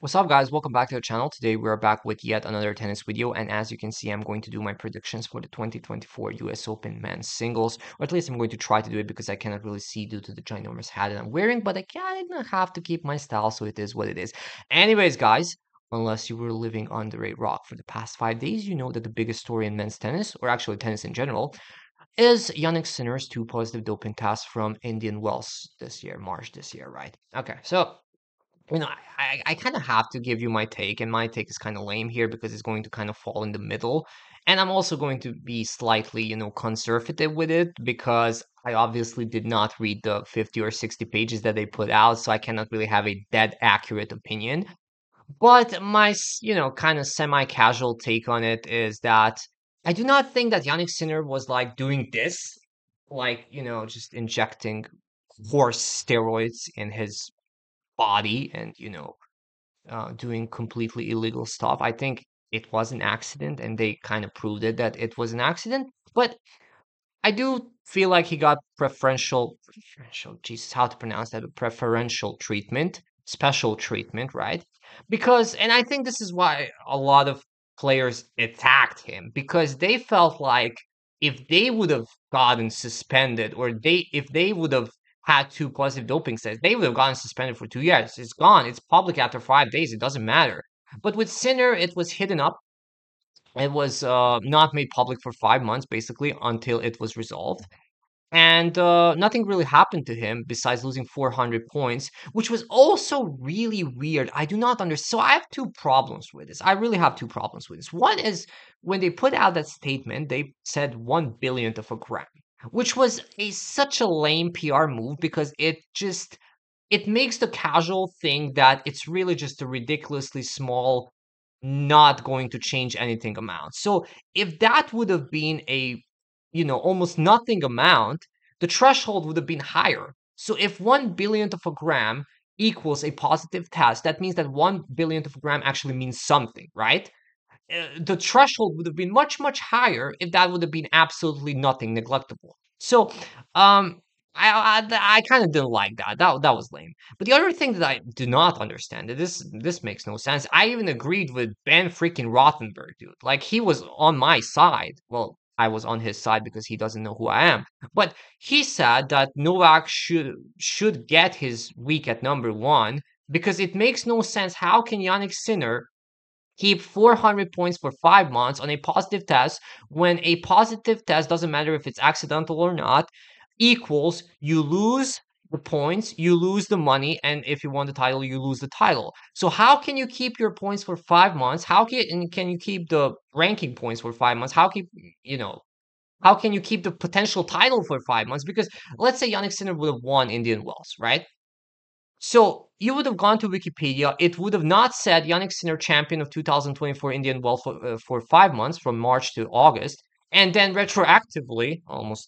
What's up, guys? Welcome back to the channel. Today we are back with yet another tennis video, and as you can see, I'm going to do my predictions for the 2024 US Open men's singles, or at least I'm going to try to do it because I cannot really see due to the ginormous hat that I'm wearing, but I kind of have to keep my style, so it is what it is. Anyways, guys, unless you were living under a rock for the past 5 days, you know that the biggest story in men's tennis, or actually tennis in general, is Yannick Sinner's two positive doping tests from Indian Wells this year, March this year, right? Okay, so I kind of have to give you my take, and my take is kind of lame here because it's going to kind of fall in the middle. And I'm also going to be slightly, conservative with it because I obviously did not read the 50 or 60 pages that they put out, so I cannot really have a dead accurate opinion. But my, kind of semi-casual take on it is that I do not think that Yannick Sinner was like doing this, like, just injecting horse steroids in his body and doing completely illegal stuff. I think it was an accident, and they kind of proved it that it was an accident. But I do feel like he got preferential, Jesus, how to pronounce that? Preferential treatment, special treatment, right? Because, and I think this is why a lot of players attacked him because they felt like if they would have gotten suspended, or if they would have had two positive doping tests, they would have gotten suspended for 2 years. It's gone. It's public after 5 days. It doesn't matter. But with Sinner, it was hidden up. It was not made public for 5 months, basically, until it was resolved. And nothing really happened to him besides losing 400 points, which was also really weird. I do not understand. So I have two problems with this. I really have two problems with this. One is when they put out that statement, they said 1 billionth of a gram, which was such a lame PR move because it makes the casual think that it's really just a ridiculously small, not going to change anything amount. So if that would have been a, almost nothing amount, the threshold would have been higher. So if 1 billionth of a gram equals a positive test, that means that 1 billionth of a gram actually means something, right? The threshold would have been much, much higher if that would have been absolutely nothing, neglectable. So, I kind of didn't like that. That was lame. But the other thing that I do not understand, that this makes no sense. I even agreed with Ben freaking Rothenberg, dude. Like he was on my side. Well, I was on his side because he doesn't know who I am. But he said that Novak should get his week at number one because it makes no sense. How can Yannick Sinner keep 400 points for 5 months on a positive test when a positive test doesn't matter if it's accidental or not, equals you lose the points, you lose the money, and if you won the title, you lose the title. So how can you keep your points for 5 months? Can you keep the ranking points for 5 months? You know how can you keep the potential title for 5 months? Because let's say Yannick Sinner would have won Indian Wells, right? So you would have gone to Wikipedia. It would have not said Yannick Sinner champion of 2024 Indian Wells for 5 months from March to August, and then retroactively, almost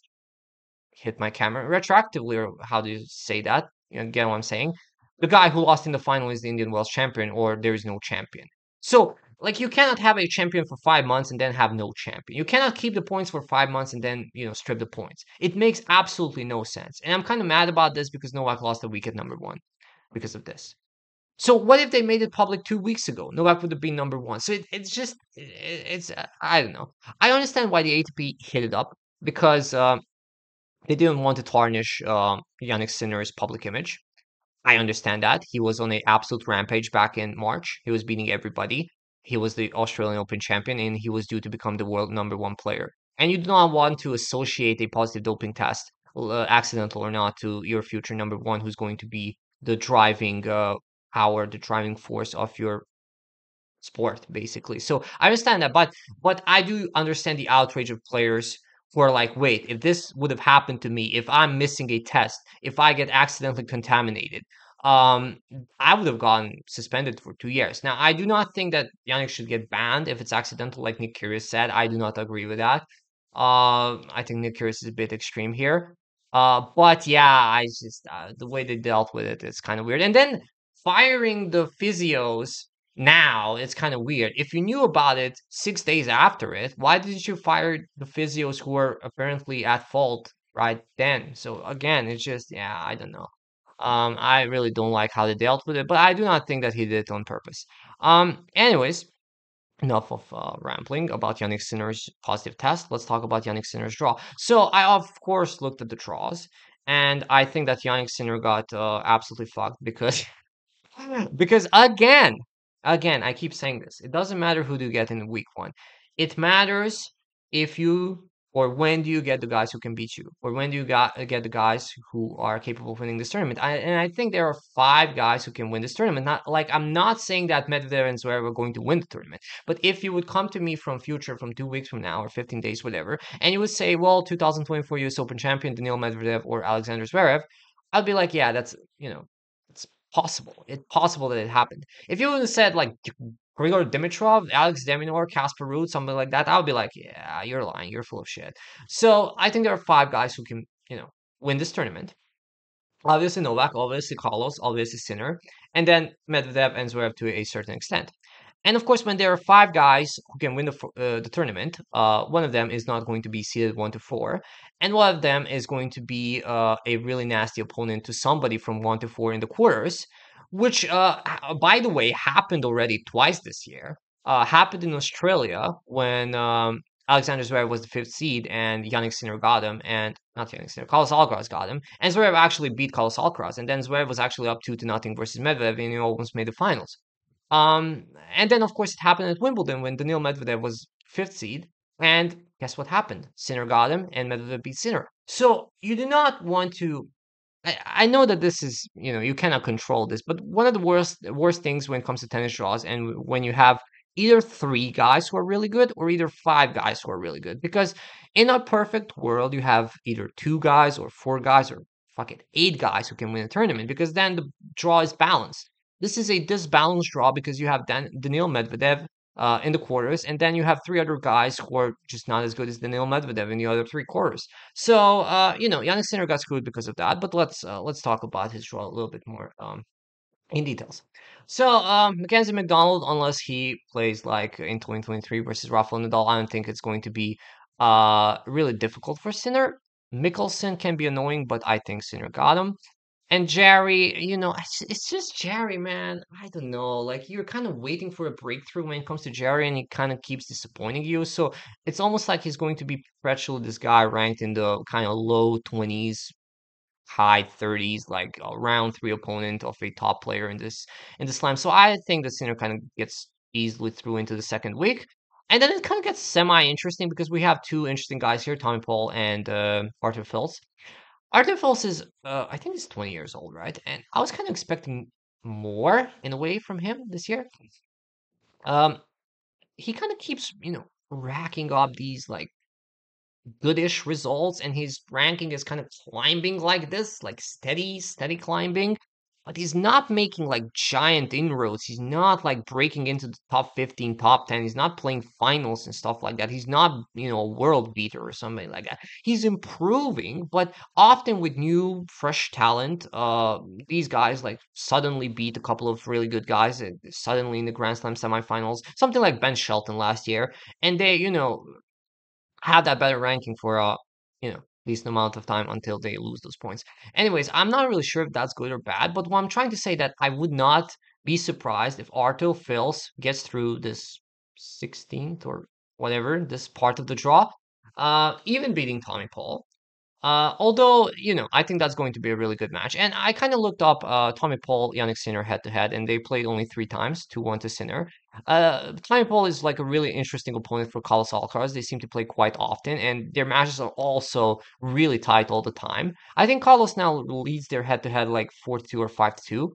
hit my camera, retroactively, or how do you say that? You get what I'm saying? The guy who lost in the final is the Indian Wells champion, or there is no champion. So, like, you cannot have a champion for 5 months and then have no champion. You cannot keep the points for 5 months and then, strip the points. It makes absolutely no sense. And I'm kind of mad about this because Novak lost the week at number one because of this. So what if they made it public 2 weeks ago? Novak would have been number one. So it's I don't know. I understand why the ATP hit it up because they didn't want to tarnish Yannick Sinner's public image. I understand that. He was on an absolute rampage back in March. He was beating everybody. He was the Australian Open champion, and he was due to become the world number one player. And you do not want to associate a positive doping test, accidental or not, to your future number one, who's going to be the driving power, the driving force of your sport, basically. So I understand that, but I do understand the outrage of players who are like, wait, if this would have happened to me, if I'm missing a test, if I get accidentally contaminated, um, I would have gotten suspended for 2 years. Now, I do not think that Yannick should get banned if it's accidental, like Nick Kyrgios said. I do not agree with that. I think Nick Kyrgios is a bit extreme here. But yeah, I just the way they dealt with it is kind of weird. And then firing the physios now, it's kind of weird. If you knew about it 6 days after it, why didn't you fire the physios who were apparently at fault right then? So again, it's just, yeah, I don't know. I really don't like how they dealt with it, but I do not think that he did it on purpose. Anyways, enough of rambling about Yannick Sinner's positive test. Let's talk about Yannick Sinner's draw. So I of course looked at the draws, and I think that Yannick Sinner got absolutely fucked because because again, I keep saying this. It doesn't matter who do you get in week one. It matters if you or when do you get the guys who can beat you, or when do you get the guys who are capable of winning this tournament. And I think there are five guys who can win this tournament. Not like I'm not saying that Medvedev and Zverev are going to win the tournament, but if you would come to me from 2 weeks from now or 15 days, whatever, and you would say, well, 2024 U.S. Open champion Daniil Medvedev or Alexander Zverev, I'd be like, yeah, that's it's possible. It's possible that it happened. If you would have said like Grigor Dimitrov, Alex Deminor, Casper Ruud, something like that, I would be like, yeah, you're lying. You're full of shit. So I think there are five guys who can, win this tournament. Obviously Novak, obviously Carlos, obviously Sinner, and then Medvedev and Zverev to a certain extent. And of course, when there are five guys who can win the tournament, one of them is not going to be seeded 1 to 4, and one of them is going to be a really nasty opponent to somebody from 1 to 4 in the quarters, which, by the way, happened already twice this year. Happened in Australia when Alexander Zverev was the fifth seed and Yannick Sinner got him, and not Yannick Sinner, Carlos Alcaraz got him, and Zverev actually beat Carlos Alcaraz, and then Zverev was actually up 2 to 0 versus Medvedev, and he almost made the finals. Um, and then of course it happened at Wimbledon when Daniil Medvedev was fifth seed, and guess what happened? Sinner got him, and Medvedev beat Sinner. So you do not want to. I know that this is, you cannot control this, but one of the worst things when it comes to tennis draws, and when you have either three guys who are really good or either five guys who are really good, because in a perfect world you have either two guys or four guys or fuck it, eight guys who can win a tournament, because then the draw is balanced. This is a disbalanced draw because you have Daniil Medvedev in the quarters, and then you have three other guys who are just not as good as Daniil Medvedev in the other three quarters. So Yannick Sinner got screwed because of that. But let's talk about his draw a little bit more in details. So Mackenzie McDonald, unless he plays like in 2023 versus Rafael Nadal, I don't think it's going to be really difficult for Sinner. Mickelson can be annoying, but I think Sinner got him. And Jerry, it's just Jerry, man. I don't know. Like you're kind of waiting for a breakthrough when it comes to Jerry, and he kind of keeps disappointing you. So it's almost like he's going to be perpetually this guy ranked in the kind of low 20s, high 30s, like a round three opponent of a top player in the slam. So I think the Sinner kind of gets easily through into the second week. And then it kind of gets semi-interesting because we have two interesting guys here, Tommy Paul and Arthur Fils. Arthur Fils is, I think he's 20 years old, right? And I was kind of expecting more in a way from him this year. Um, he kind of keeps, racking up these like goodish results, and his ranking is kind of climbing like this, like steady climbing. But he's not making like giant inroads. He's not like breaking into the top 15, top 10. He's not playing finals and stuff like that. He's not, a world beater or something like that. He's improving, but often with new, fresh talent, these guys like suddenly beat a couple of really good guys suddenly in the Grand Slam semifinals, something like Ben Shelton last year. And they, have that better ranking for decent amount of time until they lose those points. Anyways, I'm not really sure if that's good or bad, but what I'm trying to say that I would not be surprised if Arto Fils gets through this 16th or whatever, this part of the draw, even beating Tommy Paul. Although, I think that's going to be a really good match. And I kind of looked up Tommy Paul, Yannick Sinner head to head, and they played only 3 times, 2-1 to Sinner. Tommy Paul is like a really interesting opponent for Carlos Alcaraz. They seem to play quite often, and their matches are also really tight all the time. I think Carlos now leads their head to head like 4-2 or 5-2.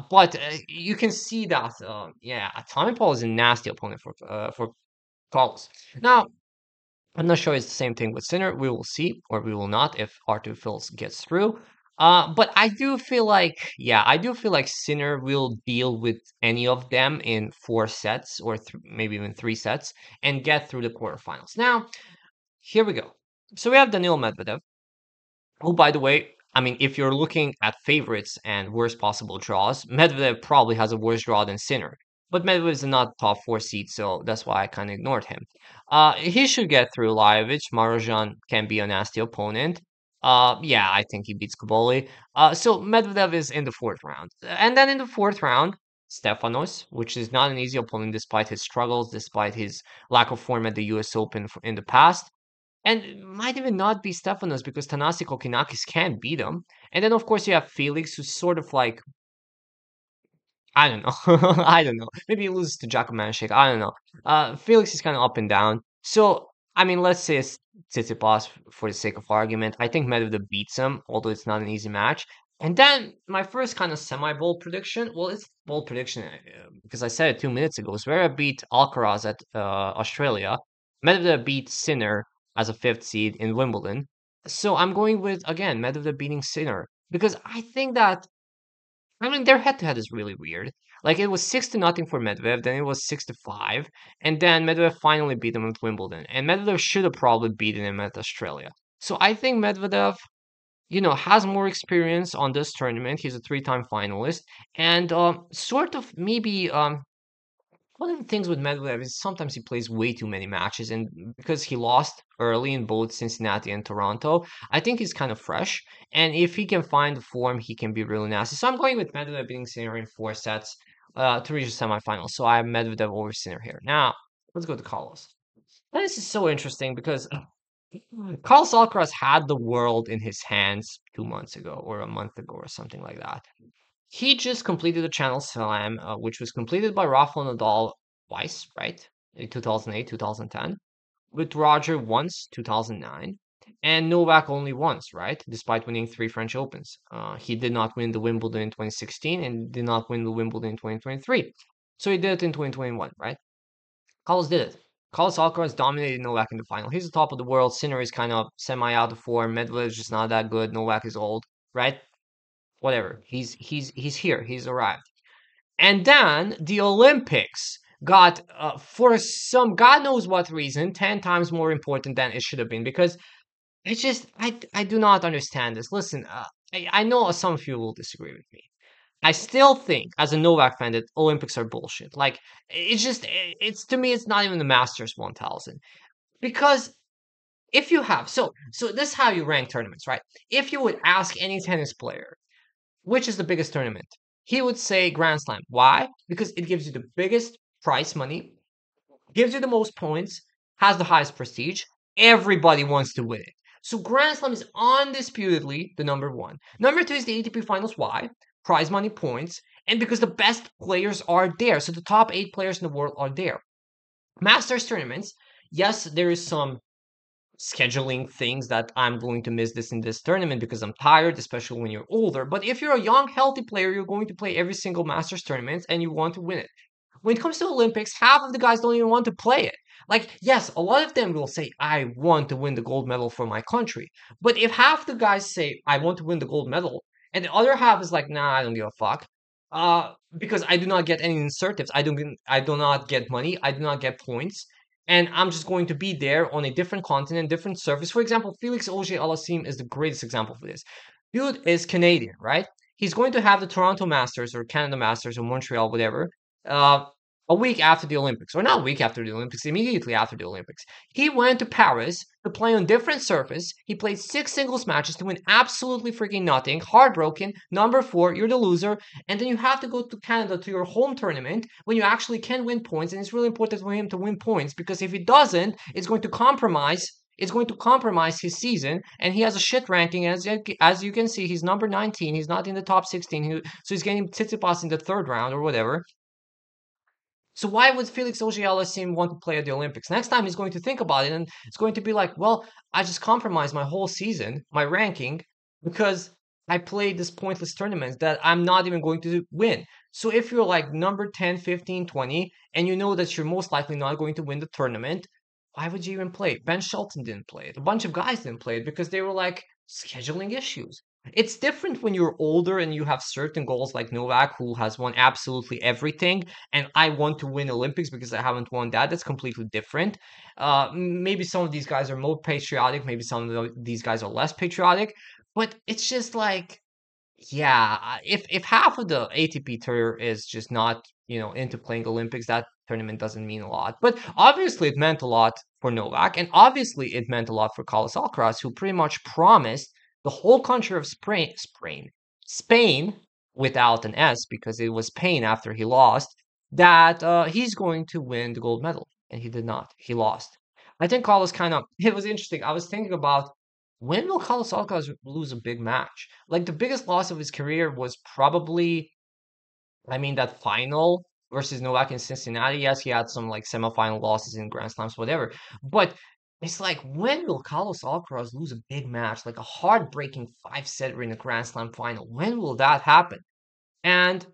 But you can see that, yeah, Tommy Paul is a nasty opponent for Carlos. Now, I'm not sure it's the same thing with Sinner. We will see, or we will not, if Arthur Fils gets through. But I do feel like, yeah, I do feel like Sinner will deal with any of them in 4 sets or maybe even 3 sets and get through the quarterfinals. Now, here we go. So we have Daniil Medvedev, who, by the way, I mean, if you're looking at favorites and worst possible draws, Medvedev probably has a worse draw than Sinner. But Medvedev is not top 4 seed, so that's why I kind of ignored him. He should get through Lajovic. Marozsan can be a nasty opponent. Yeah, I think he beats Kaboli. So Medvedev is in the fourth round, and then in the fourth round, Stefanos, which is not an easy opponent despite his struggles, despite his lack of form at the U.S. Open in the past. And it might even not be Stefanos because Tanasi Kokinakis can't beat him. And then, of course, you have Felix, who's sort of like I don't know. I don't know. Maybe he loses to Djokovic. I don't know. Felix is kind of up and down. So, I mean, let's say it's Tsitsipas for the sake of argument. I think Medvedev beats him, although it's not an easy match. And then my first kind of semi-bold prediction. Well, it's bold prediction because I said it 2 minutes ago. Zverev beat Alcaraz at Australia. Medvedev beat Sinner as a fifth seed in Wimbledon. So I'm going with again Medvedev beating Sinner because I think that I mean, their head-to-head is really weird. Like it was 6-0 for Medvedev, then it was 6-5, and then Medvedev finally beat him at Wimbledon. And Medvedev should have probably beaten him at Australia. So I think Medvedev, has more experience on this tournament. He's a three-time finalist, and sort of maybe one of the things with Medvedev is sometimes he plays way too many matches, and because he lost early in both Cincinnati and Toronto, I think he's kind of fresh. And if he can find the form, he can be really nasty. So I'm going with Medvedev beating Sinner in 4 sets to reach the semifinals. So I have Medvedev over Sinner here. Now let's go to Carlos. And this is so interesting because Carlos Alcaraz had the world in his hands 2 months ago or a month ago or something like that. He just completed the Channel Slam, which was completed by Rafael Nadal twice, right? In 2008, 2010, with Roger once, 2009, and Novak only once, right? Despite winning 3 French Opens. He did not win the Wimbledon in 2016 and did not win the Wimbledon in 2023. So he did it in 2021, right? Carlos did it. Carlos Alcaraz dominated Novak in the final. He's the top of the world. Sinner is kind of semi out of form. Medvedev is just not that good. Novak is old, right? Whatever. He's here. He's arrived. And then the Olympics got, for some God knows what reason, 10 times more important than it should have been because it's just, I do not understand this. Listen, I know some of you will disagree with me. I still think, as a Novak fan, that Olympics are bullshit. Like, it's just, it's to me, it's not even the Masters 1000. Because if you have, so this is how you rank tournaments, right? If you would ask any tennis player, which is the biggest tournament? He would say Grand Slam. Why? Because it gives you the biggest prize money, gives you the most points, has the highest prestige. Everybody wants to win it. So Grand Slam is undisputedly the number one. Number two is the ATP Finals. Why? Prize money, points, and because the best players are there. So the top 8 players in the world are there. Masters tournaments, yes, there is some scheduling things that I'm going to miss this in this tournament because I'm tired, especially when you're older. But if you're a young, healthy player, you're going to play every single Masters tournament and you want to win it. When it comes to Olympics, half of the guys don't even want to play it. Like, yes, a lot of them will say, I want to win the gold medal for my country. But if half the guys say, I want to win the gold medal, and the other half is like, nah, I don't give a fuck. Because I do not get any incentives. I do not get money. I do not get points and I'm just going to be there on a different continent, different surface. For example, Felix Auger-Aliassime is the greatest example for this. Dude is Canadian, right? He's going to have the Toronto Masters or Canada Masters or Montreal, whatever, uh, a week after the Olympics, or not a week after the Olympics, immediately after the Olympics. He went to Paris to play on different surface. He played 6 singles matches to win absolutely freaking nothing. Heartbroken. Number 4, you're the loser. And then you have to go to Canada to your home tournament when you actually can win points. And it's really important for him to win points because if he doesn't, it's going to compromise. It's going to compromise his season, and he has a shit ranking. As you can see, he's number 19. He's not in the top 16. So he's getting Tsitsipas in the third round or whatever. So why would Felix Auger-Aliassime want to play at the Olympics? Next time he's going to think about it and it's going to be like, well, I just compromised my whole season, my ranking, because I played this pointless tournament that I'm not even going to win. So if you're like number 10, 15, 20, and you know that you're most likely not going to win the tournament, why would you even play it? Ben Shelton didn't play it. A bunch of guys didn't play it because they were like scheduling issues. It's different when you're older and you have certain goals like Novak, who has won absolutely everything, and I want to win Olympics because I haven't won that. That's completely different. Maybe some of these guys are more patriotic, maybe some of these guys are less patriotic, but it's just like, yeah, if half of the ATP tour is just not, into playing Olympics, that tournament doesn't mean a lot. But obviously it meant a lot for Novak, and obviously it meant a lot for Carlos Alcaraz, who pretty much promised the whole country of Spain, without an S because it was Spain after he lost, that he's going to win the gold medal. And he did not. He lost. I think Carlos kind of, it was interesting. I was thinking about when will Carlos Alcaraz lose a big match? Like the biggest loss of his career was probably, I mean, that final versus Novak in Cincinnati. Yes, he had some like semifinal losses in Grand Slams, whatever. But it's like, when will Carlos Alcaraz lose a big match, like a heartbreaking five setter in a Grand Slam final? When will that happen? And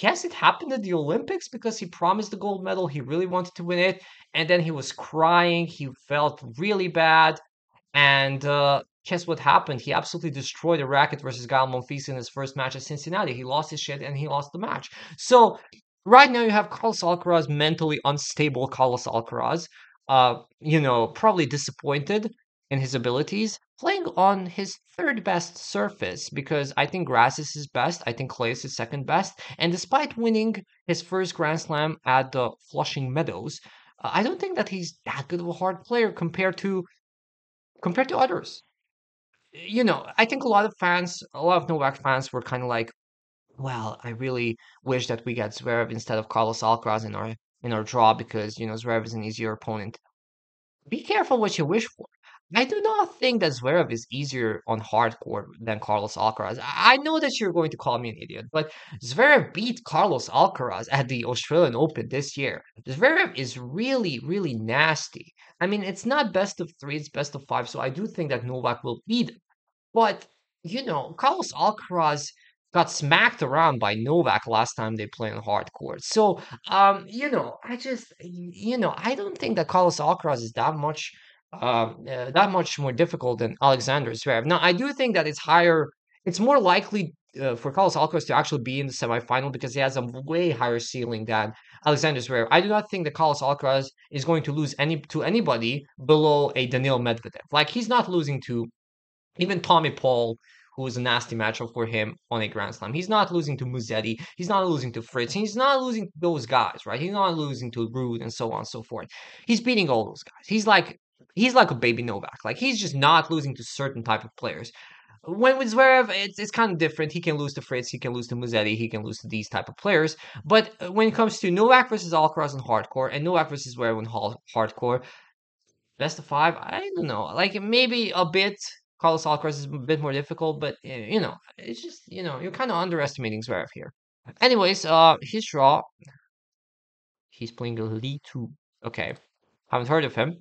yes, it happened at the Olympics because he promised the gold medal. He really wanted to win it. And then he was crying. He felt really bad. And guess what happened? He absolutely destroyed the racket versus Gael Monfils in his first match at Cincinnati. He lost his shit and he lost the match. So right now you have Carlos Alcaraz, mentally unstable Carlos Alcaraz, probably disappointed in his abilities, playing on his third best surface because I think grass is his best. I think clay is his second best. And despite winning his first Grand Slam at the Flushing Meadows, I don't think that he's that good of a hard player compared to others. I think a lot of Novak fans were kind of like, well, I really wish that we get Zverev instead of Carlos Alcaraz in our draw because Zverev is an easier opponent. Be careful what you wish for. I do not think that Zverev is easier on hard court than Carlos Alcaraz. I know that you're going to call me an idiot, but Zverev beat Carlos Alcaraz at the Australian Open this year. Zverev is really, really nasty. I mean, it's not best of three, it's best of five, so I do think that Novak will beat him. But, Carlos Alcaraz got smacked around by Novak last time they played on hard court. So, I don't think that Carlos Alcaraz is that much more difficult than Alexander Zverev. Now, I do think that it's more likely for Carlos Alcaraz to actually be in the semifinal because he has a way higher ceiling than Alexander Zverev. I do not think that Carlos Alcaraz is going to lose to anybody below a Daniil Medvedev. Like, he's not losing to even Tommy Paul, who is a nasty matchup for him on a Grand Slam. He's not losing to Musetti. He's not losing to Fritz. He's not losing to those guys, right? He's not losing to Ruud and so on and so forth. He's beating all those guys. He's like a baby Novak. Like, he's just not losing to certain type of players. When with Zverev, it's kind of different. He can lose to Fritz, he can lose to Musetti, he can lose to these type of players. But when it comes to Novak versus Alcaraz in hardcore and Novak versus Zverev in hardcore, best of five, I don't know. Like maybe a bit. Carlos Alcaraz is a bit more difficult, but it's just you're kind of underestimating Zverev here. Anyways, his draw, he's playing Li Tu. Okay, haven't heard of him.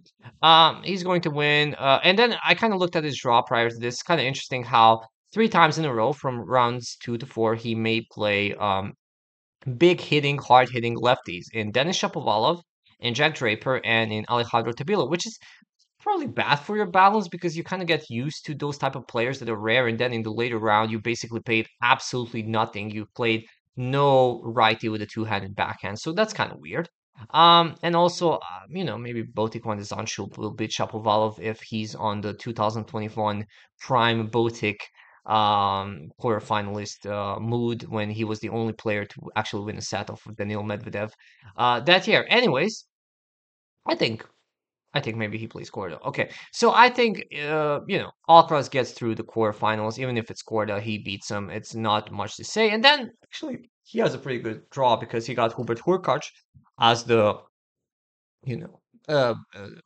He's going to win. And then I kind of looked at his draw prior to this. Kind of interesting how three times in a row from rounds 2 to 4 he may play big hitting, hard hitting lefties in Denis Shapovalov, in Jack Draper, and in Alejandro Tabilo, which is probably bad for your balance because you kind of get used to those type of players that are rare, and then in the later round you basically played absolutely nothing. You played no righty with a two-handed backhand, so that's kind of weird. And also, maybe Botic and Zanshu will beat Shapovalov if he's on the 2021 prime Botic quarterfinalist mood when he was the only player to actually win a set of Daniil Medvedev that year. Anyways, I think I think maybe he plays Corda. Okay, so I think Alcaraz gets through the quarterfinals, even if it's Corda, he beats him. It's not much to say. And then actually he has a pretty good draw because he got Hubert Hurkacz as the you know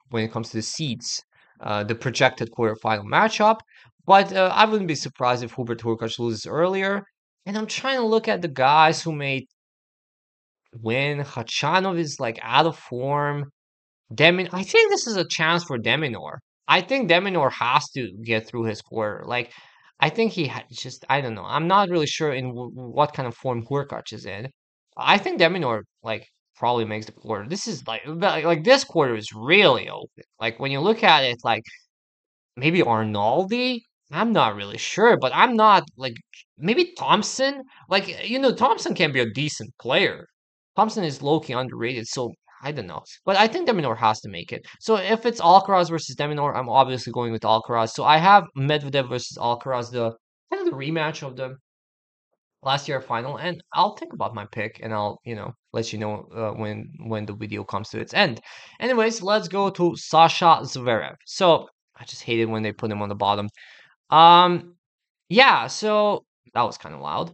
when it comes to the seeds, the projected quarterfinal matchup. But I wouldn't be surprised if Hubert Hurkacz loses earlier. And I'm trying to look at the guys who may win. Khachanov is like out of form. I think this is a chance for Deminor. I think Deminor has to get through his quarter. Like, I think I don't know. I'm not really sure in what kind of form Hurkacz is in. I think Deminor, like, probably makes the quarter. This is like this quarter is really open. Like, when you look at it, like, maybe Arnaldi. I'm not really sure, but I'm not like maybe Thompson. Like Thompson can be a decent player. Thompson is low key underrated, so I don't know. But I think Deminor has to make it. So if it's Alcaraz versus Deminor, I'm obviously going with Alcaraz. So I have Medvedev versus Alcaraz, the kind of the rematch of the last year final, and I'll think about my pick, and I'll let you know when the video comes to its end. Anyways, let's go to Sasha Zverev. So I just hate it when they put him on the bottom. Yeah, so that was kind of loud.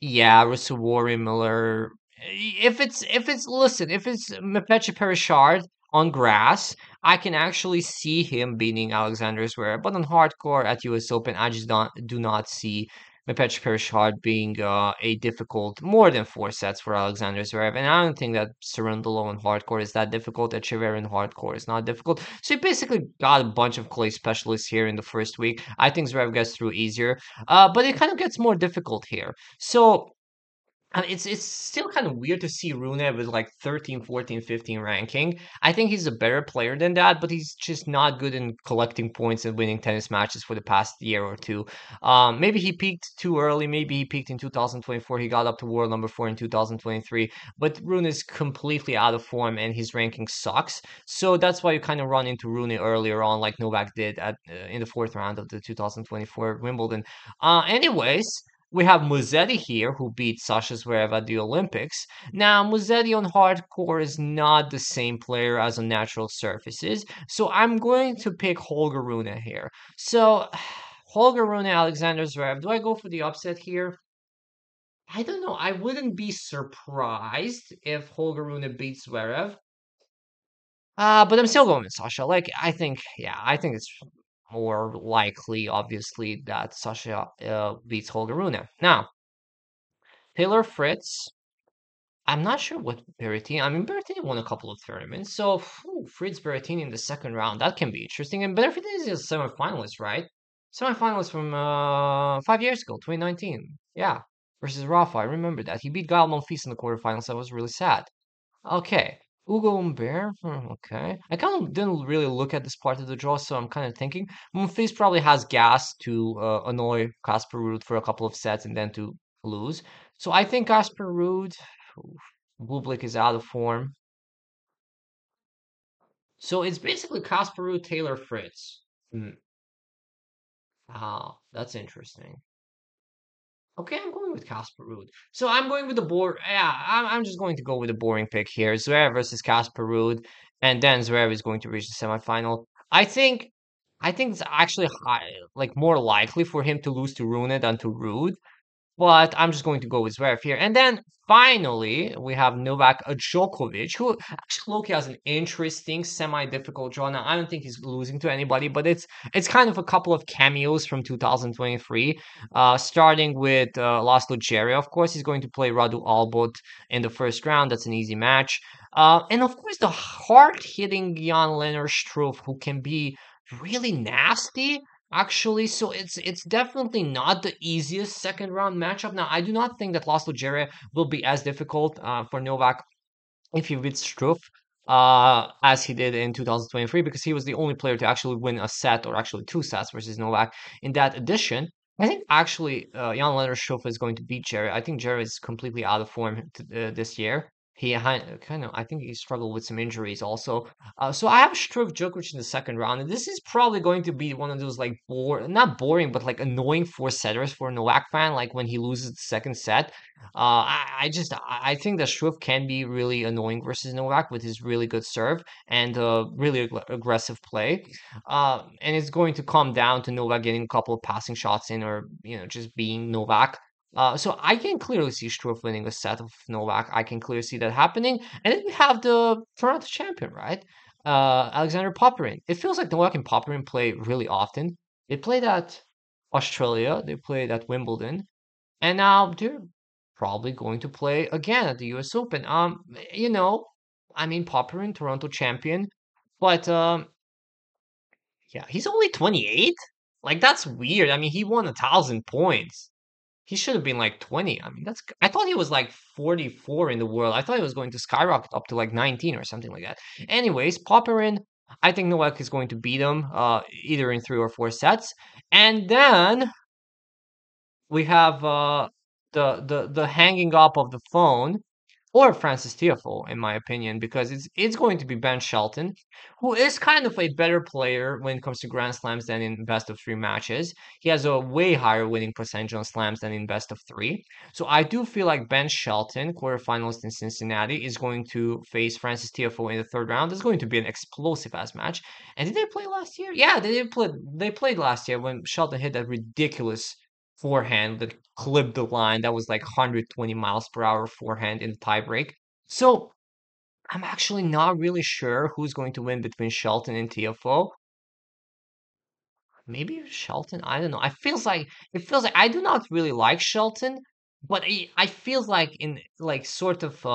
Yeah, Rusuwari Miller. If it's listen, if it's Mepeche Perishard on grass, I can actually see him beating Alexander Zverev. But on hardcore at US Open, I just don't do not see Mepeche Perishard being a difficult more than four sets for Alexander Zverev. And I don't think that Cerundolo on hardcore is that difficult. Echeverry in hardcore is not difficult. So you basically got a bunch of clay specialists here in the first week. I think Zverev gets through easier. But it kind of gets more difficult here. So it's still kind of weird to see Rune with like 13, 14, 15 ranking. I think he's a better player than that, but he's just not good in collecting points and winning tennis matches for the past year or two. Maybe he peaked too early. Maybe he peaked in 2024. He got up to world number four in 2023. But Rune is completely out of form and his ranking sucks. So that's why you kind of run into Rune earlier on, like Novak did at in the fourth round of the 2024 Wimbledon. Anyways. We have Musetti here, who beat Sasha Zverev at the Olympics. Now, Musetti on hardcore is not the same player as on natural surfaces, so I'm going to pick Holger Rune here. So, Holger Rune, Alexander Zverev. Do I go for the upset here? I don't know. I wouldn't be surprised if Holger Rune beats Zverev. But I'm still going with Sasha. Like, I think it's more likely, obviously, that Sasha beats Holger Rune. Now, Taylor Fritz. I'm not sure what Berrettini. I mean, Berrettini won a couple of tournaments, so Fritz Berrettini in the second round that can be interesting. And Berrettini is a semifinalist, right? Semifinalist from 5 years ago, 2019. Yeah, versus Rafa. I remember that he beat Gael Monfils in the quarterfinals. That was really sad. Okay, Ugo Umber. Okay, I kind of didn't really look at this part of the draw, so I'm kind of thinking Monfils probably has gas to annoy Casper Ruud for a couple of sets and then to lose. So I think Casper Ruud. Bublik is out of form. So it's basically Casper Ruud, Taylor Fritz. Hmm. Ah, that's interesting. Okay, I'm going with Casper Ruud. So I'm going with the board. Yeah, I'm just going to go with the boring pick here. Zverev versus Casper Ruud, and then Zverev is going to reach the semifinal. I think it's actually like more likely for him to lose to Rune than to Ruud. But I'm just going to go with Zverev here. And then finally, we have Novak Djokovic, who actually Loki has an interesting, semi-difficult draw. Now, I don't think he's losing to anybody, but it's kind of a couple of cameos from 2023. Starting with Laszlo Djere, of course, he's going to play Radu Albot in the first round. That's an easy match. And of course, the hard-hitting Jan-Lennart Struff, who can be really nasty actually, so it's definitely not the easiest second round matchup. Now, I do not think that Laszlo Djere will be as difficult for Novak if he beats Struff as he did in 2023 because he was the only player to actually win a set or actually two sets versus Novak in that edition. I think actually Jan Lennart Struff is going to beat Jerry. I think Jerry is completely out of form this year. He kind of, I think he struggled with some injuries also. So I have Struff Djokovic in the second round, and this is probably going to be one of those like not boring, but like annoying four setters for a Novak fan. Like when he loses the second set, I think that Struff can be really annoying versus Novak with his really good serve and really aggressive play. And it's going to come down to Novak getting a couple of passing shots in, or just being Novak. So I can clearly see Struff winning a set of Novak. I can clearly see that happening. And then we have the Toronto champion, right? Alexander Popyrin. It feels like Novak and Popyrin play really often. They played at Australia. They played at Wimbledon. And now they're probably going to play again at the US Open. I mean Popyrin, Toronto champion, but yeah, he's only 28. Like that's weird. I mean, he won 1,000 points. He should have been like 20. I mean, I thought he was like 44 in the world. I thought he was going to skyrocket up to like 19 or something like that. Anyways, Popyrin, I think Novak is going to beat him either in three or four sets. And then we have the hanging up of the phone or Francis Tiafoe, in my opinion, because it's going to be Ben Shelton, who is kind of a better player when it comes to Grand Slams than in best of three matches. He has a way higher winning percentage on slams than in best of three. So I do feel like Ben Shelton, quarterfinalist in Cincinnati, is going to face Francis Tiafoe in the third round. It's going to be an explosive ass match. And did they play last year? Yeah, they did play. They played last year when Shelton hit that ridiculous forehand that clipped the line. That was like 120 miles per hour forehand in the tiebreak. So I'm actually not really sure who's going to win between Shelton and TFO. Maybe Shelton. I don't know. It feels like I do not really like Shelton, but I feels like in like sort of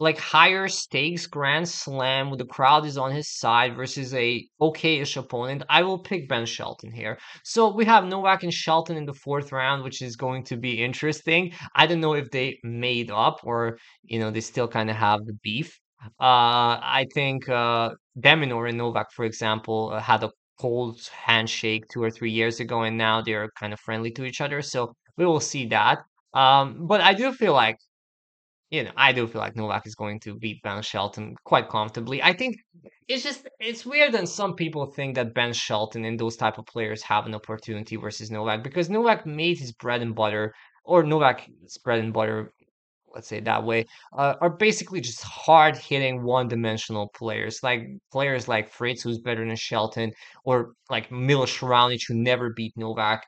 like higher stakes Grand Slam with the crowd is on his side versus a okay-ish opponent, I will pick Ben Shelton here. So we have Novak and Shelton in the fourth round, which is going to be interesting. I don't know if they made up or they still kind of have the beef. I think Deminor and Novak, for example, had a cold handshake 2 or 3 years ago, and now they're kind of friendly to each other. So we will see that. But I do feel like Novak is going to beat Ben Shelton quite comfortably. I think it's weird that some people think that Ben Shelton and those type of players have an opportunity versus Novak because Novak made his bread and butter, or Novak's bread and butter, let's say it that way, are basically just hard hitting one dimensional players like Fritz, who's better than Shelton, or like Milos Raonic, who never beat Novak.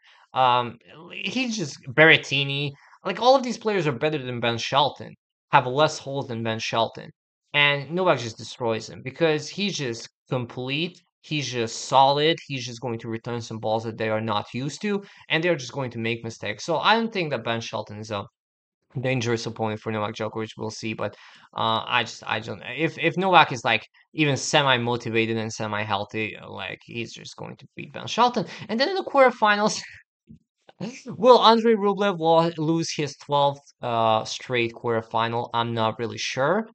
He's just Berrettini. Like all of these players are better than Ben Shelton, have less holes than Ben Shelton, and Novak just destroys him because he's just complete. He's just solid. He's just going to return some balls that they are not used to, and they're just going to make mistakes. So I don't think that Ben Shelton is a dangerous opponent for Novak Djokovic. We'll see, but I don't. If Novak is like even semi motivated and semi healthy, like he's just going to beat Ben Shelton. And then in the quarterfinals, will Andrei Rublev lose his 12th straight quarterfinal? I'm not really sure.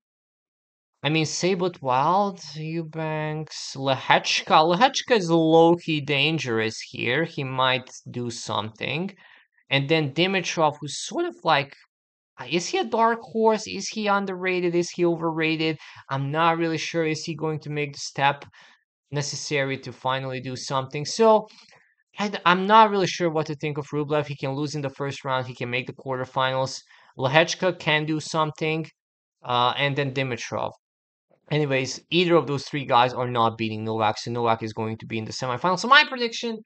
I mean, Sabot Wild, Eubanks, Lehecka. Lehecka is low key dangerous here. He might do something. And then Dimitrov, who's sort of like is he a dark horse? Is he underrated? Is he overrated? I'm not really sure. Is he going to make the step necessary to finally do something? So I'm not really sure what to think of Rublev. He can lose in the first round. He can make the quarterfinals. Lehechka can do something. And then Dimitrov. Anyways, either of those three guys are not beating Novak. So Novak is going to be in the semifinals. So my prediction,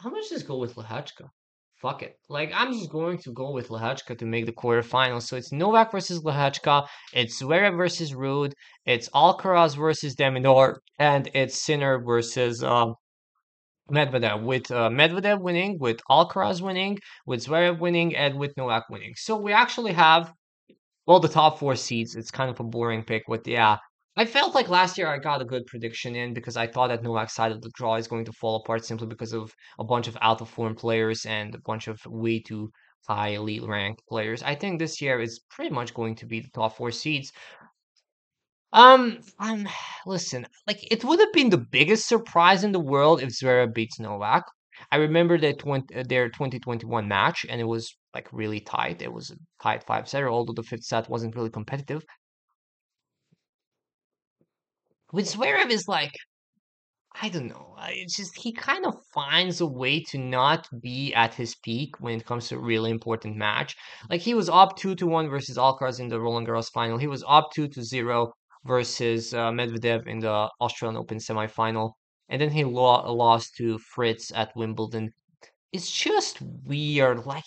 I'm gonna just go with Lehechka. Fuck it. Like I'm just going to go with Lehechka to make the quarterfinals. So it's Novak versus Lehechka, it's Zverev versus Ruud, it's Alcaraz versus Deminor, and it's Sinner versus Medvedev. With Medvedev winning, with Alcaraz winning, with Zverev winning, and with Novak winning. So we actually have the top four seeds. It's kind of a boring pick, but yeah. I felt like last year I got a good prediction in because I thought that Novak's side of the draw is going to fall apart simply because of a bunch of out of form players and a bunch of way too highly ranked players. I think this year is pretty much going to be the top four seeds. I'm listen, like it would have been the biggest surprise in the world if Zverev beats Novak. I remember their 2021 match, and it was like really tight. It was a tight five setter, although the fifth set wasn't really competitive. With Zverev is like I don't know. It's just he kind of finds a way to not be at his peak when it comes to a really important match. Like he was up 2-1 versus Alcaraz in the Roland Garros final. He was up 2-0 versus Medvedev in the Australian Open semifinal, and then he lost to Fritz at Wimbledon. It's just weird. Like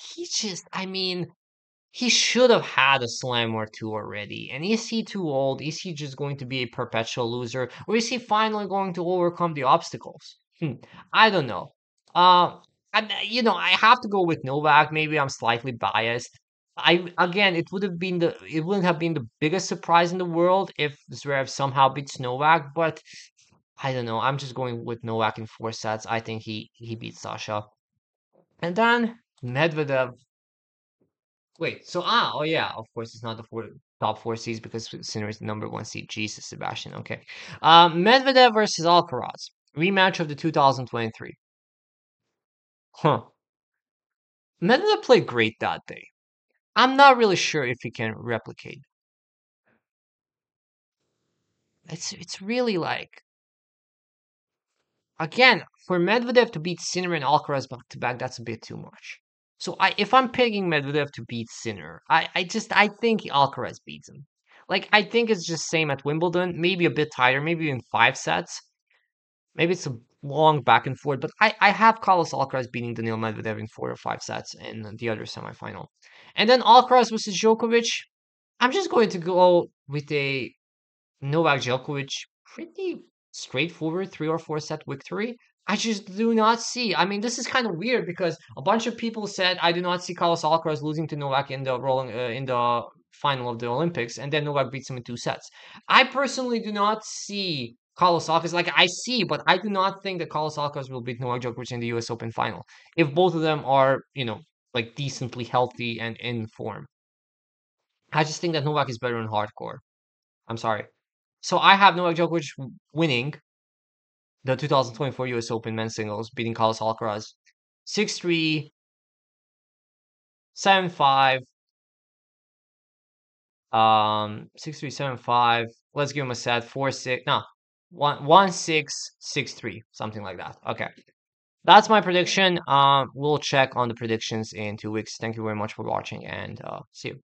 I mean, he should have had a slam or two already. And is he too old? Is he just going to be a perpetual loser? Or is he finally going to overcome the obstacles? I don't know. I have to go with Novak. Maybe I'm slightly biased. It wouldn't have been the biggest surprise in the world if Zverev somehow beats Novak, but I don't know. I'm just going with Novak in four sets. I think he beats Sasha. And then Medvedev. Wait, so oh yeah, of course it's not the top four seeds because Sinner is the number one seed. Jesus, Sebastian. Okay, Medvedev versus Alcaraz rematch of the 2023. Huh. Medvedev played great that day. I'm not really sure if he can replicate. It's really like again for Medvedev to beat Sinner and Alcaraz back to back. That's a bit too much. So if I'm picking Medvedev to beat Sinner, I think Alcaraz beats him. Like I think it's just same at Wimbledon, maybe a bit tighter, maybe in five sets. Maybe it's long back and forth, but I have Carlos Alcaraz beating Daniil Medvedev in 4 or 5 sets in the other semifinal. And then Alcaraz versus Djokovic. I'm just going to go with a Novak Djokovic pretty straightforward 3 or 4 set victory. I just do not see. I mean, this is kind of weird because a bunch of people said I do not see Carlos Alcaraz losing to Novak in the final of the Olympics, and then Novak beats him in 2 sets. I personally do not see Carlos Alcaraz like I see, but I do not think that Carlos Alcaraz will beat Novak Djokovic in the U.S. Open final if both of them are like decently healthy and in form. I just think that Novak is better in hardcore. I'm sorry. So I have Novak Djokovic winning the 2024 US Open men's singles, beating Carlos Alcaraz 6-3, 7-5, 6-3, 7-5. Let's give him a set 4-6. No, 1-6, 6-3, something like that. Okay. That's my prediction. We'll check on the predictions in 2 weeks. Thank you very much for watching and see you.